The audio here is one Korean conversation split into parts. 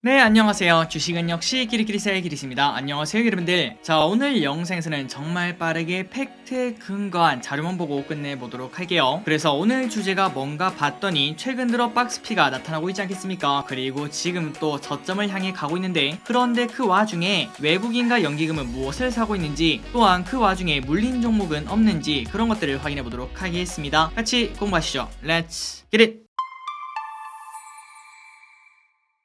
네, 안녕하세요. 주식은 역시 끼리끼리새의 끼리씨입니다. 안녕하세요, 여러분들. 자, 오늘 영상에서는 정말 빠르게 팩트에 근거한 자료만 보고 끝내보도록 할게요. 그래서 오늘 주제가 뭔가 봤더니 최근 들어 박스피가 나타나고 있지 않겠습니까? 그리고 지금 또 저점을 향해 가고 있는데, 그런데 그 와중에 외국인과 연기금은 무엇을 사고 있는지, 또한 그 와중에 물린 종목은 없는지 그런 것들을 확인해보도록 하겠습니다. 같이 공부하시죠. Let's get it!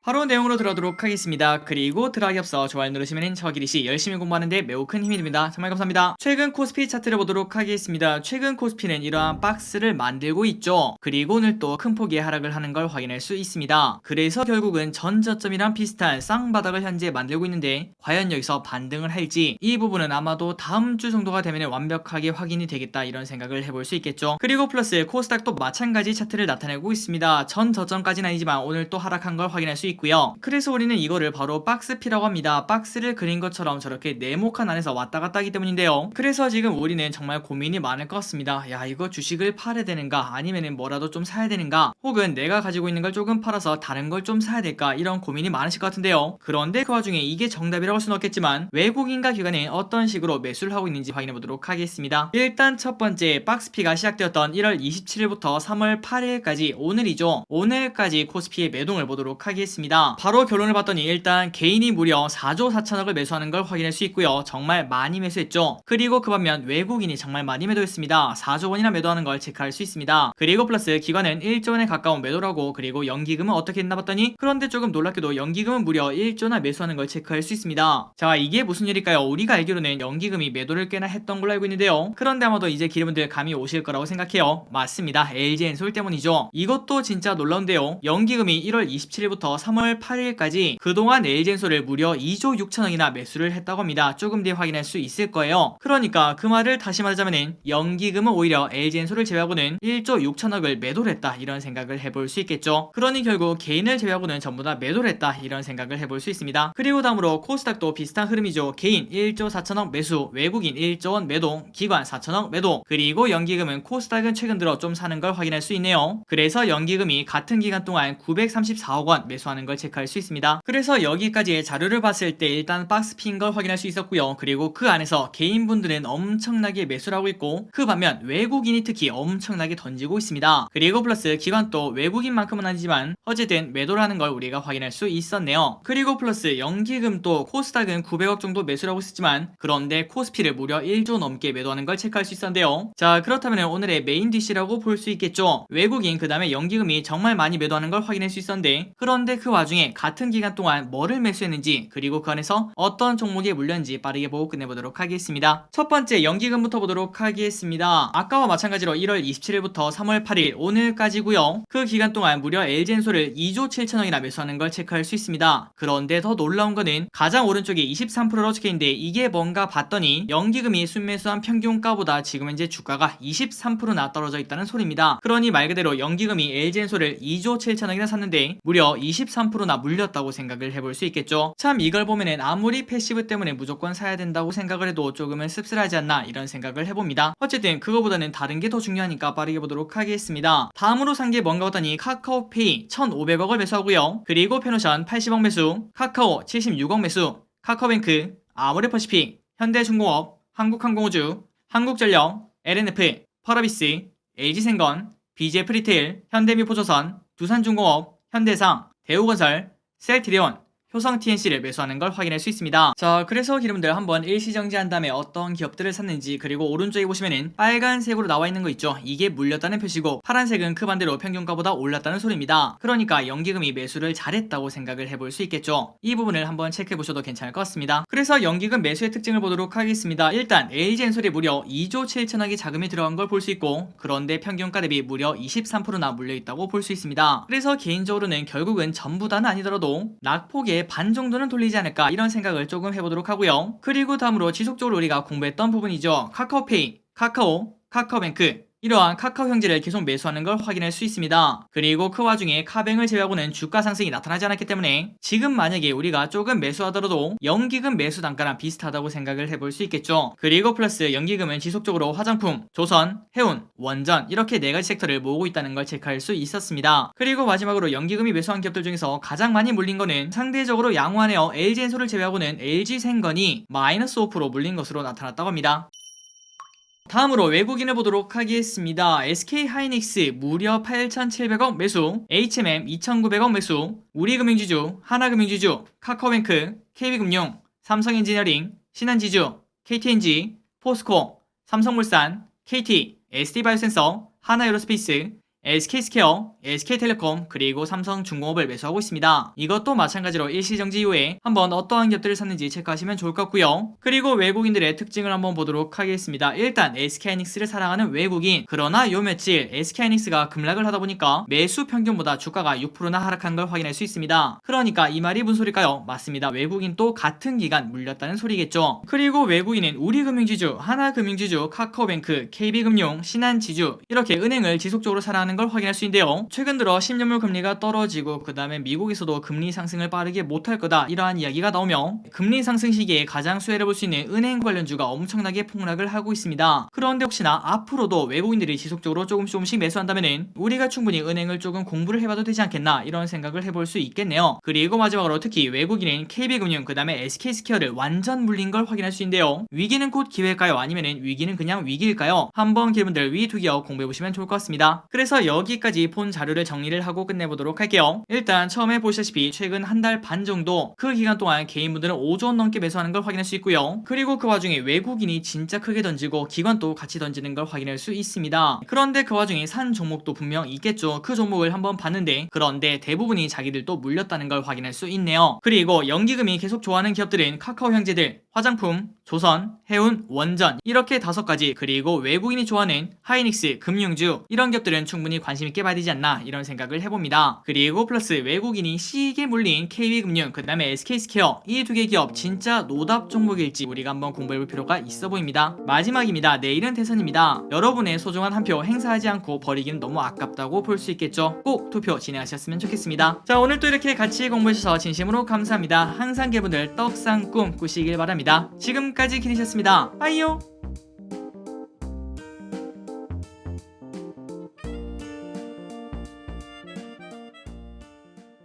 바로 내용으로 들어가도록 하겠습니다. 그리고 들어가기 앞서 좋아요 누르시면 저 기리씨 열심히 공부하는데 매우 큰 힘이 됩니다. 정말 감사합니다. 최근 코스피 차트를 보도록 하겠습니다. 최근 코스피는 이러한 박스를 만들고 있죠. 그리고 오늘 또 큰 폭의 하락을 하는 걸 확인할 수 있습니다. 그래서 결국은 전 저점이랑 비슷한 쌍바닥을 현재 만들고 있는데 과연 여기서 반등을 할지 이 부분은 아마도 다음 주 정도가 되면 완벽하게 확인이 되겠다 이런 생각을 해볼 수 있겠죠. 그리고 플러스 코스닥도 마찬가지 차트를 나타내고 있습니다. 전 저점까지는 아니지만 오늘 또 하락한 걸 확인할 수 있고요. 그래서 우리는 이거를 바로 박스피라고 합니다. 박스를 그린 것처럼 저렇게 네모칸 안에서 왔다 갔다 하기 때문인데요. 그래서 지금 우리는 정말 고민이 많을 것 같습니다. 야, 이거 주식을 팔아야 되는가 아니면은 뭐라도 좀 사야 되는가 혹은 내가 가지고 있는 걸 조금 팔아서 다른 걸 좀 사야 될까 이런 고민이 많으실 것 같은데요. 그런데 그 와중에 이게 정답이라고 할 수는 없겠지만 외국인과 기관은 어떤 식으로 매수를 하고 있는지 확인해 보도록 하겠습니다. 일단 첫 번째 박스피가 시작되었던 1월 27일부터 3월 8일까지 오늘이죠. 오늘까지 코스피의 매동을 보도록 하겠습니다. 바로 결론을 봤더니 일단 개인이 무려 4조 4천억을 매수하는 걸 확인할 수 있고요. 정말 많이 매수했죠. 그리고 그 반면 외국인이 정말 많이 매도했습니다. 4조 원이나 매도하는 걸 체크할 수 있습니다. 그리고 플러스 기관은 1조 원에 가까운 매도라고 그리고 연기금은 어떻게 했나 봤더니 그런데 조금 놀랍게도 연기금은 무려 1조나 매수하는 걸 체크할 수 있습니다. 자, 이게 무슨 일일까요? 우리가 알기로는 연기금이 매도를 꽤나 했던 걸로 알고 있는데요. 그런데 아마도 이제 기분들 감이 오실 거라고 생각해요. 맞습니다. LG엔솔 때문이죠. 이것도 진짜 놀라운데요. 연기금이 1월 27일부터 3월 8일까지 그동안 LG엔솔을 무려 2조 6천억이나 매수를 했다고 합니다. 조금 뒤에 확인할 수 있을 거예요. 그러니까 그 말을 다시 말하자면은 연기금은 오히려 LG엔솔을 제외하고는 1조 6천억을 매도를 했다 이런 생각을 해볼 수 있겠죠. 그러니 결국 개인을 제외하고는 전부 다 매도를 했다 이런 생각을 해볼 수 있습니다. 그리고 다음으로 코스닥도 비슷한 흐름이죠. 개인 1조 4천억 매수, 외국인 1조 원 매도, 기관 4천억 매도, 그리고 연기금은 코스닥은 최근 들어 좀 사는 걸 확인할 수 있네요. 그래서 연기금이 같은 기간 동안 934억 원 매수하는 걸 체크할 수 있습니다. 그래서 여기까지의 자료를 봤을 때 일단 박스피인 걸 확인할 수 있었고요. 그리고 그 안에서 개인분들은 엄청나게 매수를 하고 있고 그 반면 외국인이 특히 엄청나게 던지고 있습니다. 그리고 플러스 기관도 외국인만큼은 아니지만 어쨌든 매도를 하는 걸 우리가 확인할 수 있었네요. 그리고 플러스 연기금도 코스닥은 900억 정도 매수를 하고 있었지만 그런데 코스피를 무려 1조 넘게 매도하는 걸 체크할 수 있었는데요. 자, 그렇다면 오늘의 메인 디시라고 볼 수 있겠죠. 외국인 그 다음에 연기금이 정말 많이 매도하는 걸 확인할 수 있었는데 그런데 그 와중에 같은 기간 동안 뭐를 매수했는지 그리고 그 안에서 어떤 종목에 물렸는지 빠르게 보고 끝내보도록 하겠습니다. 첫 번째 연기금부터 보도록 하겠습니다. 아까와 마찬가지로 1월 27일부터 3월 8일 오늘까지고요. 그 기간 동안 무려 LG엔솔을 2조 7천억이나 매수하는 걸 체크할 수 있습니다. 그런데 더 놀라운 거는 가장 오른쪽에 23%로 적혀있는데 이게 뭔가 봤더니 연기금이 순매수한 평균가보다 지금 현재 주가가 23%나 떨어져 있다는 소리입니다. 그러니 말 그대로 연기금이 LG엔솔을 2조 7천억이나 샀는데 무려 23%나 물렸다고 생각을 해볼 수 있겠죠. 참 이걸 보면은 아무리 패시브 때문에 무조건 사야 된다고 생각을 해도 조금은 씁쓸하지 않나 이런 생각을 해봅니다. 어쨌든 그거보다는 다른 게 더 중요하니까 빠르게 보도록 하겠습니다. 다음으로 산 게 뭔가 봤더니 카카오페이 1,500억을 매수하고요. 그리고 페노션 80억 매수, 카카오 76억 매수, 카카오뱅크, 아모레퍼시픽, 현대중공업, 한국항공우주, 한국전력, LNF, 펄어비스, LG생건, BJ프리테일, 현대미포조선, 두산중공업, 현대상, 대우건설, 셀트리온, 효성TNC를 매수하는 걸 확인할 수 있습니다. 자, 그래서 여러분들 한번 일시정지한 다음에 어떤 기업들을 샀는지 그리고 오른쪽에 보시면은 빨간색으로 나와 있는 거 있죠. 이게 물렸다는 표시고 파란색은 그 반대로 평균가보다 올랐다는 소리입니다. 그러니까 연기금이 매수를 잘했다고 생각을 해볼 수 있겠죠. 이 부분을 한번 체크해 보셔도 괜찮을 것 같습니다. 그래서 연기금 매수의 특징을 보도록 하겠습니다. 일단 LG엔솔이 무려 2조 7천억이 자금이 들어간 걸 볼 수 있고 그런데 평균가 대비 무려 23%나 물려있다고 볼 수 있습니다. 그래서 개인적으로는 결국은 전부 다는 아니더라도 낙폭의 반 정도는 돌리지 않을까 이런 생각을 조금 해보도록 하고요. 그리고 다음으로 지속적으로 우리가 공부했던 부분이죠. 카카오페이, 카카오, 카카오뱅크, 이러한 카카오 형제를 계속 매수하는 걸 확인할 수 있습니다. 그리고 그 와중에 카뱅을 제외하고는 주가 상승이 나타나지 않았기 때문에 지금 만약에 우리가 조금 매수하더라도 연기금 매수 단가랑 비슷하다고 생각을 해볼 수 있겠죠. 그리고 플러스 연기금은 지속적으로 화장품, 조선, 해운, 원전 이렇게 4가지 섹터를 모으고 있다는 걸 체크할 수 있었습니다. 그리고 마지막으로 연기금이 매수한 기업들 중에서 가장 많이 물린 거는 상대적으로 양호하네요. LG엔솔을 제외하고는 LG생건이 마이너스 5% 물린 것으로 나타났다고 합니다. 다음으로 외국인을 보도록 하겠습니다. SK하이닉스 무려 8,700억 매수, HMM 2,900억 매수, 우리금융지주, 하나금융지주, 카카오뱅크, KB금융, 삼성엔지니어링, 신한지주, KTNG, 포스코, 삼성물산, KT, SD바이오센서, 하나에어로스페이스, SK스퀘어, SK텔레콤, 그리고 삼성중공업을 매수하고 있습니다. 이것도 마찬가지로 일시정지 이후에 한번 어떠한 기업들을 샀는지 체크하시면 좋을 것 같고요. 그리고 외국인들의 특징을 한번 보도록 하겠습니다. 일단 SK하이닉스를 사랑하는 외국인, 그러나 요 며칠 SK하이닉스가 급락을 하다 보니까 매수 평균보다 주가가 6%나 하락한 걸 확인할 수 있습니다. 그러니까 이 말이 무슨 소리일까요? 맞습니다. 외국인 또 같은 기간 물렸다는 소리겠죠. 그리고 외국인은 우리금융지주, 하나금융지주, 카카오뱅크, KB금융, 신한지주 이렇게 은행을 지속적으로 사랑하는 걸 확인할 수 있는데요. 최근 들어 10년물 금리가 떨어지고 그 다음에 미국에서도 금리 상승을 빠르게 못할 거다 이러한 이야기가 나오며 금리 상승 시기에 가장 수혜를 볼 수 있는 은행 관련주가 엄청나게 폭락을 하고 있습니다. 그런데 혹시나 앞으로도 외국인들이 지속적으로 조금씩 매수한다면은 우리가 충분히 은행을 조금 공부를 해봐도 되지 않겠나 이런 생각을 해볼 수 있겠네요. 그리고 마지막으로 특히 외국인은 KB금융 그 다음에 SK스퀘어를 완전 물린 걸 확인할 수 있는데요. 위기는 곧 기회일까요? 아니면은 위기는 그냥 위기일까요? 한번 여러분들 위 두 기업 공부해보시면 좋을 것 같습니다. 그래서 여기까지 본 자료를 정리를 하고 끝내보도록 할게요. 일단 처음에 보시다시피 최근 한 달 반 정도 그 기간 동안 개인분들은 5조 원 넘게 매수하는 걸 확인할 수 있고요. 그리고 그 와중에 외국인이 진짜 크게 던지고 기관도 같이 던지는 걸 확인할 수 있습니다. 그런데 그 와중에 산 종목도 분명 있겠죠. 그 종목을 한번 봤는데 그런데 대부분이 자기들도 물렸다는 걸 확인할 수 있네요. 그리고 연기금이 계속 좋아하는 기업들은 카카오 형제들, 화장품, 조선, 해운, 원전 이렇게 5가지, 그리고 외국인이 좋아하는 하이닉스, 금융주 이런 기업들은 충분히 관심있게 봐야 되지 않나 이런 생각을 해봅니다. 그리고 플러스 외국인이 시게 물린 KB금융 그 다음에 SK스퀘어 이 2개 기업 진짜 노답 종목일지 우리가 한번 공부해볼 필요가 있어 보입니다. 마지막입니다. 내일은 대선입니다. 여러분의 소중한 한 표 행사하지 않고 버리기는 너무 아깝다고 볼 수 있겠죠. 꼭 투표 진행하셨으면 좋겠습니다. 자, 오늘 또 이렇게 같이 공부해주셔서 진심으로 감사합니다. 항상 여러분들 떡상 꿈 꾸시길 바랍니다. 지금까지 기니셨습니다. 빠이요.